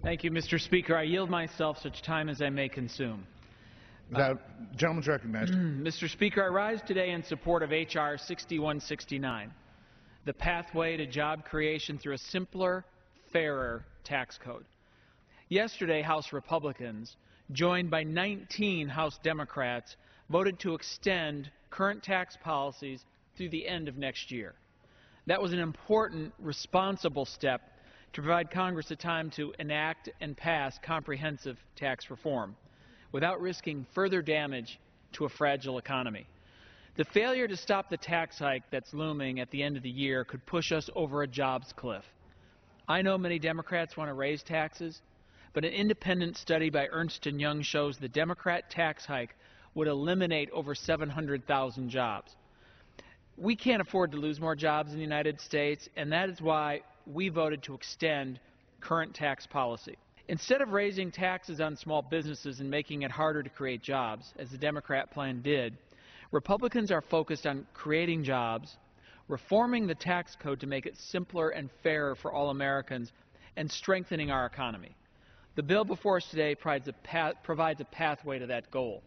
Thank you, Mr. Speaker. I yield myself such time as I may consume. The gentleman's recognized. Mr. Speaker, I rise today in support of H.R. 6169, the pathway to job creation through a simpler, fairer tax code. Yesterday, House Republicans, joined by 19 House Democrats, voted to extend current tax policies through the end of next year. That was an important, responsible step to provide Congress the time to enact and pass comprehensive tax reform without risking further damage to a fragile economy. The failure to stop the tax hike that's looming at the end of the year could push us over a jobs cliff. I know many Democrats want to raise taxes, but an independent study by Ernst & Young shows the Democrat tax hike would eliminate over 700,000 jobs. We can't afford to lose more jobs in the United States, and that is why we voted to extend current tax policy. Instead of raising taxes on small businesses and making it harder to create jobs, as the Democrat plan did, Republicans are focused on creating jobs, reforming the tax code to make it simpler and fairer for all Americans, and strengthening our economy. The bill before us today provides a pathway to that goal.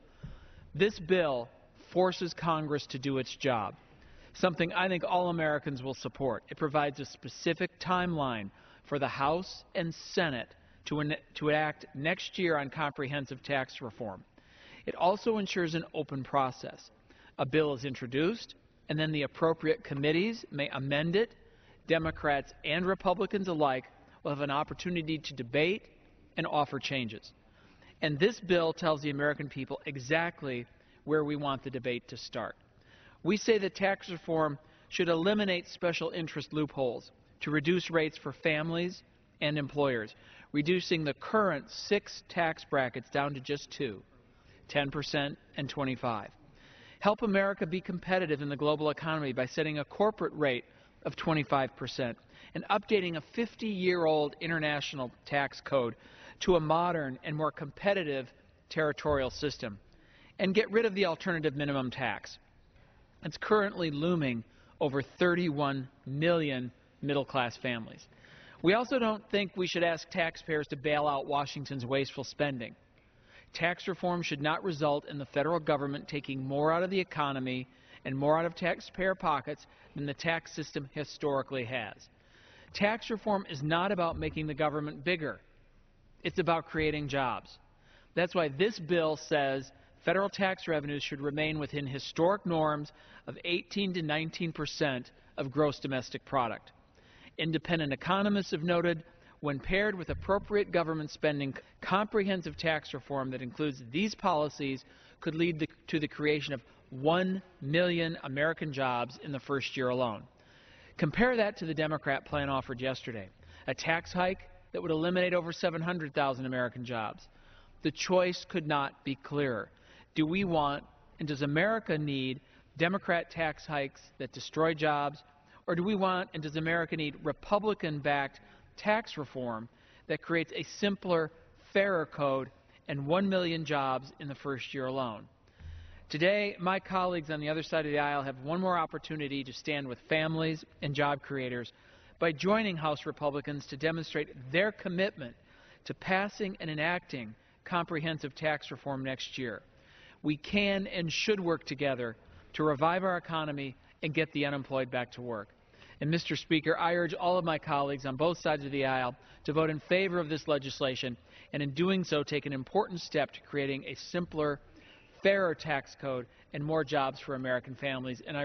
This bill forces Congress to do its job, something I think all Americans will support. It provides a specific timeline for the House and Senate to act next year on comprehensive tax reform. It also ensures an open process. A bill is introduced, and then the appropriate committees may amend it. Democrats and Republicans alike will have an opportunity to debate and offer changes. And this bill tells the American people exactly where we want the debate to start. We say that tax reform should eliminate special interest loopholes to reduce rates for families and employers, reducing the current 6 tax brackets down to just 2, 10% and 25%. Help America be competitive in the global economy by setting a corporate rate of 25% and updating a 50-year-old international tax code to a modern and more competitive territorial system, and get rid of the alternative minimum tax. It's currently looming over 31 million middle-class families. We also don't think we should ask taxpayers to bail out Washington's wasteful spending. Tax reform should not result in the federal government taking more out of the economy and more out of taxpayer pockets than the tax system historically has. Tax reform is not about making the government bigger. It's about creating jobs. That's why this bill says federal tax revenues should remain within historic norms of 18 to 19% of gross domestic product. Independent economists have noted when paired with appropriate government spending, comprehensive tax reform that includes these policies could lead to the creation of 1 million American jobs in the first year alone. Compare that to the Democrat plan offered yesterday, a tax hike that would eliminate over 700,000 American jobs. The choice could not be clearer. Do we want, and does America need, Democrat tax hikes that destroy jobs, or do we want, and does America need, Republican-backed tax reform that creates a simpler, fairer code and 1 million jobs in the first year alone? Today, my colleagues on the other side of the aisle have one more opportunity to stand with families and job creators by joining House Republicans to demonstrate their commitment to passing and enacting comprehensive tax reform next year. We can and should work together to revive our economy and get the unemployed back to work. And Mr. Speaker, I urge all of my colleagues on both sides of the aisle to vote in favor of this legislation, and in doing so take an important step to creating a simpler, fairer tax code and more jobs for American families. And I